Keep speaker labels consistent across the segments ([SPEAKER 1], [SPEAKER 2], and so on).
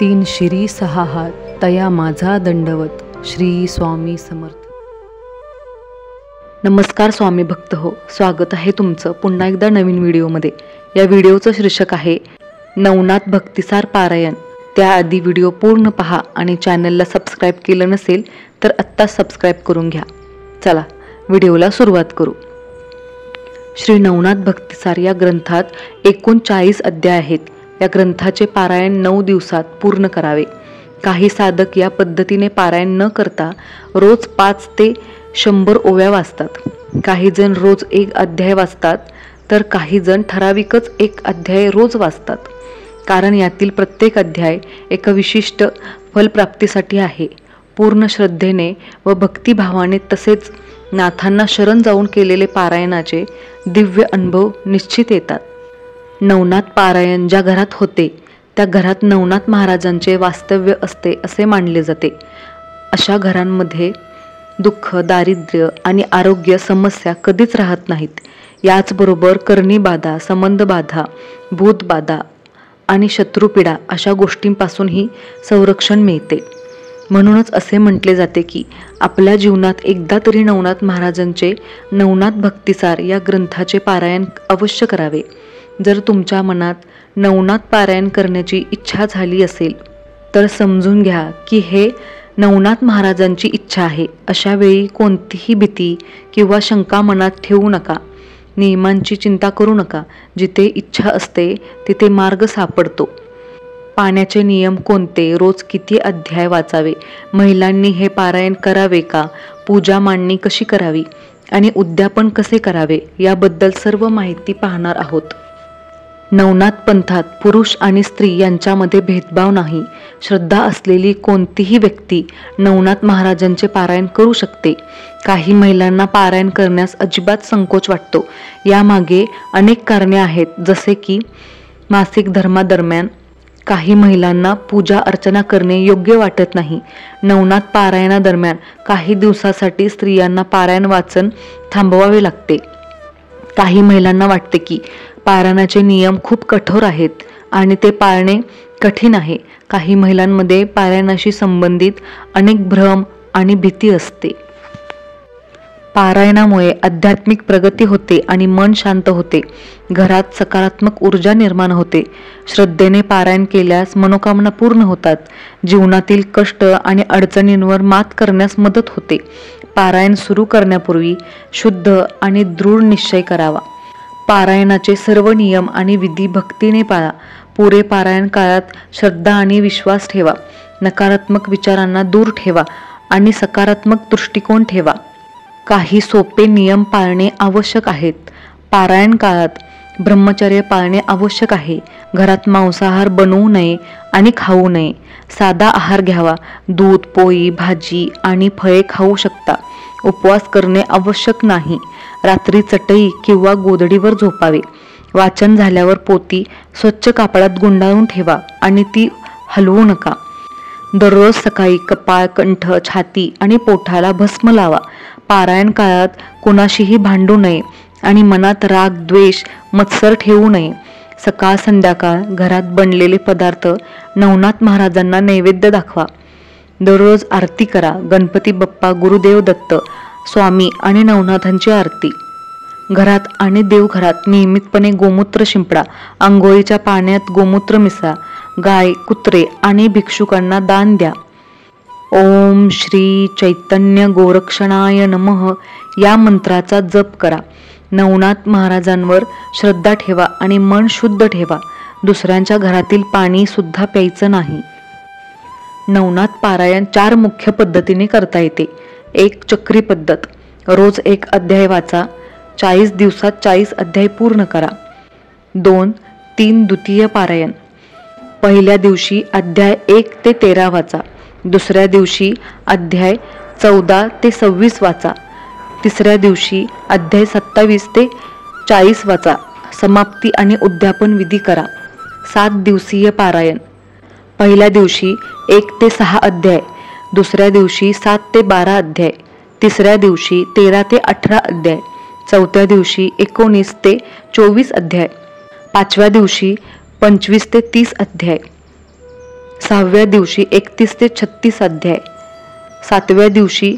[SPEAKER 1] तीन शिरी सहा हात तया माझा दंडवत. श्री स्वामी समर्थ. नमस्कार स्वामी भक्त हो, स्वागत आहे तुमचं पुन्हा एकदा नवीन व्हिडिओमध्ये. या व्हिडिओचं शीर्षक आहे नवनाथ भक्तिसार पारायण. त्याआधी व्हिडिओ पूर्ण पहा आणि चॅनलला सबस्क्राईब केलं नसेल तर आत्ताच सबस्क्राईब करून घ्या. चला व्हिडिओला सुरुवात करू. श्री नवनाथ भक्तिसार या ग्रंथात एकूण 40 अध्याय आहेत. या ग्रंथाचे पारायण 9 दिवसात पूर्ण करावे. काही साधक या पद्धतीने पारायण न करता रोज 5 ते 100 ओव्या वाचतात. काही जण रोज 1 अध्याय वाचतात तर काही जण ठराविकच 1 अध्याय रोज वाचतात. कारण यातील प्रत्येक अध्याय एका विशिष्ट फलप्राप्तीसाठी आहे. पूर्ण श्रद्धेने व भक्तिभावाने तसेच नाथांना शरण जाऊन केलेले पारायणाचे दिव्य अनुभव निश्चित येतात. नवनाथ पारायण ज्या घरात होते त्या घरात नवनाथ महाराजांचे वास्तव्य असते असे मानले जाते. अशा घरांमध्ये दुःख, दारिद्र्य आणि आरोग्य समस्या कधीच राहत नाहीत. याचबरोबर कर्णीबाधा, संबंधबाधा, भूतबाधा आणि शत्रुपीडा अशा गोष्टींपासूनही संरक्षण मिळते. म्हणूनच असे म्हटले जाते की आपल्या जीवनात एकदा तरी नवनाथ महाराजांचे नवनाथ भक्तिसार या ग्रंथाचे पारायण अवश्य करावे. जर तुमच्या मनात नवनाथ पारायण करण्याची इच्छा झाली असेल तर समजून घ्या की हे नवनाथ महाराजांची इच्छा आहे. अशा वेळी कोणतीही भीती किंवा शंका मनात ठेवू नका. नियमांची चिंता करू नका. जिथे इच्छा असते तिथे मार्ग सापडतो. पाण्याचे नियम कोणते, रोज किती अध्याय वाचावे, महिलांनी हे पारायण करावे का, पूजा मांडणी कशी करावी आणि उद्यापन कसे करावे याबद्दल सर्व माहिती पाहणार आहोत. नवनाथ पंथात पुरुष आणि स्त्री यांच्यामध्ये भेदभाव नाही. श्रद्धा असलेली कोणतीही व्यक्ती नवनाथ महाराजांचे पारायण करू शकते. काही महिलांना पारायण करण्यास अजिबात संकोच वाटतो. यामागे अनेक कारणे आहेत. जसे की मासिक धर्मादरम्यान काही महिलांना पूजा अर्चना करणे योग्य वाटत नाही. नवनाथ पारायणादरम्यान काही दिवसासाठी स्त्रियांना पारायण वाचन थांबवावे लागते. काही महिलांना वाटते की पारायणाचे नियम खूप कठोर आहेत आणि ते पाळणे कठीण आहे. काही महिलांमध्ये पारायणाशी संबंधित अनेक भ्रम आणि भीती असते. पारायणामुळे आध्यात्मिक प्रगती होते आणि मन शांत होते. घरात सकारात्मक ऊर्जा निर्माण होते. श्रद्धेने पारायण केल्यास मनोकामना पूर्ण होतात. जीवनातील कष्ट आणि अडचणींवर मात करण्यास मदत होते. पारायण सुरू करण्यापूर्वी शुद्ध आणि दृढ निश्चय करावा. पारायणाचे सर्व नियम आणि विधी भक्तीने पाळा. पुरे पारायण काळात श्रद्धा आणि विश्वास ठेवा. नकारात्मक विचारांना दूर ठेवा आणि सकारात्मक दृष्टिकोन ठेवा. काही सोपे नियम पाळणे आवश्यक आहेत. पारायण काळात ब्रह्मचर्य पाळणे आवश्यक आहे. घरात मांसाहार बनवू नये आणि खाऊ नये. साधा आहार घ्यावा. दूध, पोळी, भाजी आणि फळे खाऊ शकता. उपवास करणे आवश्यक नाही. रात्री चटई किंवा गोधडीवर झोपावे. वाचन झाल्यावर पोथी स्वच्छ कापडात गुंडाळून ठेवा आणि ती हलवू नका. दररोज सकाळी कपाळ, कंठ, छाती आणि पोटाला भस्म लावा. पारायण काळात कोणाशीही भांडू नये आणि मनात राग, द्वेष, मत्सर ठेवू नये. सकाळ संध्याकाळ घरात बनलेले पदार्थ नवनाथ महाराजांना नैवेद्य दाखवा. दररोज आरती करा. गणपती बाप्पा, गुरुदेव दत्त, स्वामी आणि नवनाथांची आरती. घरात आणि देवघरात नियमितपणे गोमूत्र शिंपडा. आंघोळीच्या पाण्यात गोमूत्र मिसळा. गाय, कुत्रे आणि भिक्षुकांना दान द्या. ओम श्री चैतन्य गोरक्षणाय नमः या मंत्राचा जप करा. नवनाथ महाराजांवर श्रद्धा ठेवा आणि मन शुद्ध ठेवा. दुसऱ्यांच्या घरातील पाणी सुद्धा प्यायचं नाही. नवनाथ पारायण 4 मुख्य पद्धतीने करता येते. 1. चक्री पद्धत. रोज 1 अध्याय वाचा. 40 दिवसात 40 अध्याय पूर्ण करा. 2. 3 द्वितीय पारायण. पहिल्या दिवशी अध्याय 1 ते 13 वाचा. दुसऱ्या दिवशी अध्याय 14 ते 26 वाचा. तिसऱ्या दिवशी अध्याय 27 ते 40 वाचा. समाप्ती आणि उद्यापन विधी करा. 7 दिवसीय पारायण. पहिल्या दिवशी 1 ते 6 अध्याय. दुसऱ्या दिवशी 7 ते 12 अध्याय. तिसऱ्या दिवशी 13 ते 18 अध्याय. चौथ्या दिवशी 19 ते 24 अध्याय. 5व्या दिवशी 25 ते 30 अध्याय. 6व्या दिवशी 31 ते 36 अध्याय, 7व्या दिवशी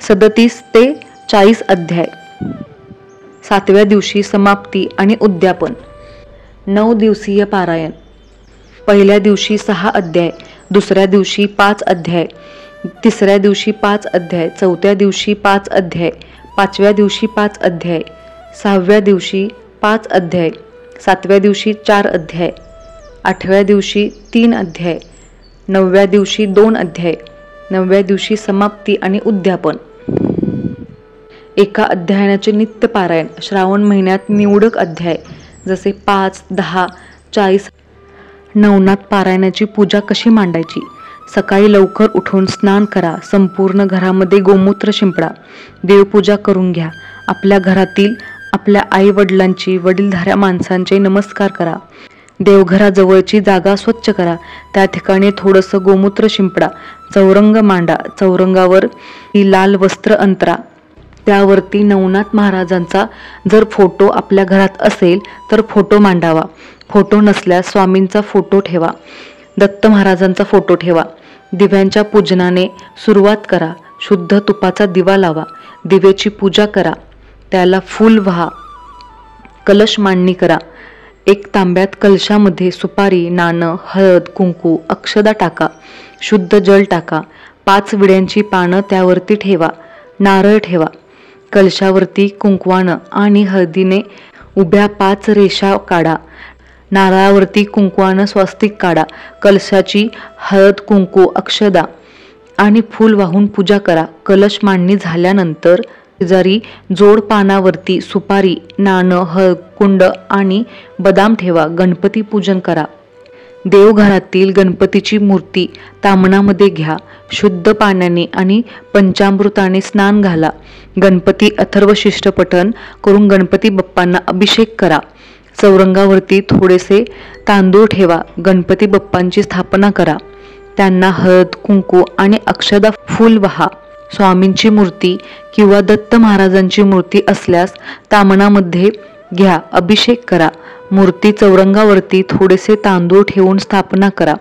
[SPEAKER 1] 37 ते 40 अध्याय, 7व्या दिवशी समाप्ती आणि उद्यापन. 9 दिवसीय पारायण. पहिल्या दिवशी 6 अध्याय, दुसऱ्या दिवशी 5 अध्याय, तिसऱ्या दिवशी 5 अध्याय, चौथ्या दिवशी 5 अध्याय, 5व्या दिवशी 5 अध्याय, 6व्या दिवशी 5 अध्याय, 7व्या दिवशी 4 अध्याय, 8व्या दिवशी 3 अध्याय, 9व्या दिवशी 2 अध्याय, 9व्या दिवशी समाप्ती आणि उद्यापन. एका अध्यायाचे नित्य पारायण. श्रावण महिन्यात निवडक अध्याय जसे 5, 10, 40. नवनाथ पारायणाची पूजा कशी मांडायची. सकाळी लवकर उठून स्नान करा. संपूर्ण घरामध्ये गोमूत्र शिंपडा. देवपूजा करून घ्या. आपल्या घरातील आपल्या आई वडिलांची, वडीलधाऱ्या माणसांचे नमस्कार करा. देवघराजवळची जागा स्वच्छ करा. त्या ठिकाणी थोडंसं गोमूत्र शिंपडा. चौरंग मांडा. चौरंगावर लाल वस्त्र अंतरा. त्यावरती नवनाथ महाराजांचा जर फोटो आपल्या घरात असेल तर फोटो मांडावा. फोटो नसल्यास स्वामींचा फोटो ठेवा. दत्त महाराजांचा फोटो ठेवा. दिव्यांच्या पूजनाने सुरुवात करा. शुद्ध तुपाचा दिवा लावा. दिव्याची पूजा करा. त्याला फूल वाहा. कलश मांडणी करा. एक तांब्यात कलशामध्ये सुपारी, नाणं, हळद, कुंकू, अक्षदा टाका. शुद्ध जल टाका. 5 विड्यांची पानं त्यावरती ठेवा. नारळ ठेवा. कलशावरती कुंकवानं आणि हळदीने उभ्या 5 रेषा काढा. नारळावरती कुंकवानं स्वस्तिक काढा. कलशाची हळद, कुंकू, अक्षदा आणि फूल वाहून पूजा करा. कलश मांडणी झाल्यानंतर शेजारी जोड पानावरती सुपारी, नाणं, हळद, कुंड आणि बदाम ठेवा. गणपती पूजन करा. देवघरातील गणपतीची मूर्ती तामणामध्ये घ्या. शुद्ध पाण्याने आणि पंचामृताने स्नान घाला. गणपती अथर्वशीष्ट पठण करून गणपती बाप्पांना अभिषेक करा. चौरंगावरती थोडेसे तांदूळ ठेवा. गणपती बाप्पांची स्थापना करा. त्यांना हळद, कुंकू आणि अक्षदा फूल वाहा. स्वामींची मूर्ती किंवा दत्त महाराजांची मूर्ती असल्यास तामणामध्ये घ्या. अभिषेक करा. मूर्ती चौरंगावरती थोडेसे तांदूळ ठेवून स्थापना करा.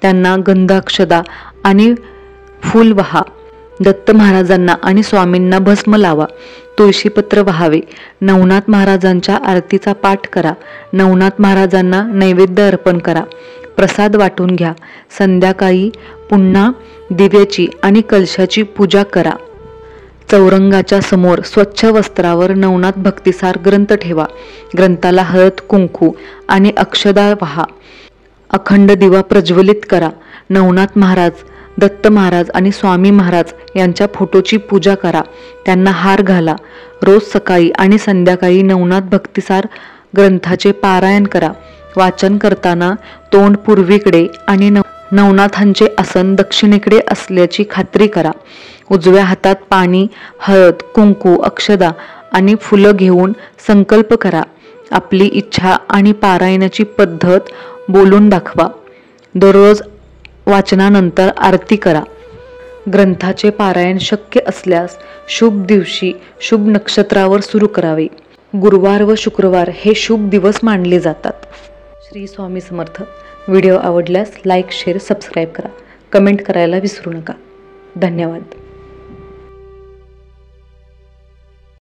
[SPEAKER 1] त्यांना गंध, अक्षदा आणि फूल वाहा. दत्त महाराजांना आणि स्वामींना भस्म लावा. तुळशीपत्र वाहावे. नवनाथ महाराजांच्या आरतीचा पाठ करा. नवनाथ महाराजांना नैवेद्य अर्पण करा. प्रसाद वाटून घ्या. संध्याकाळी पुन्हा दिव्याची आणि कलशाची पूजा करा. चौरंगाच्या समोर स्वच्छ वस्त्रावर नवनाथ भक्तिसार ग्रंथ ठेवा. ग्रंथाला हळद, कुंकू आणि अक्षदा वाहा. अखंड दिवा प्रज्वलित करा. नवनाथ महाराज, दत्त महाराज आणि स्वामी महाराज यांच्या फोटोची पूजा करा. त्यांना हार घाला. रोज सकाळी आणि संध्याकाळी नवनाथ भक्तिसार ग्रंथाचे पारायण करा. वाचन करताना तोंड पूर्वेकडे आणि नवनाथांचे आसन दक्षिणेकडे असल्याची खात्री करा. उजव्या हातात पाणी, हळद, कुंकू, अक्षदा आणि फुलं घेऊन संकल्प करा. आपली इच्छा आणि पारायणाची पद्धत बोलून दाखवा. दररोज वाचनानंतर आरती करा. ग्रंथाचे पारायण शक्य असल्यास शुभ दिवशी शुभ नक्षत्रावर सुरू करावे. गुरुवार व शुक्रवार हे शुभ दिवस मानले जातात. श्री स्वामी समर्थ. व्हिडिओ आवडल्यास लाईक, शेअर, सबस्क्राईब करा. कमेंट करायला विसरू नका. धन्यवाद.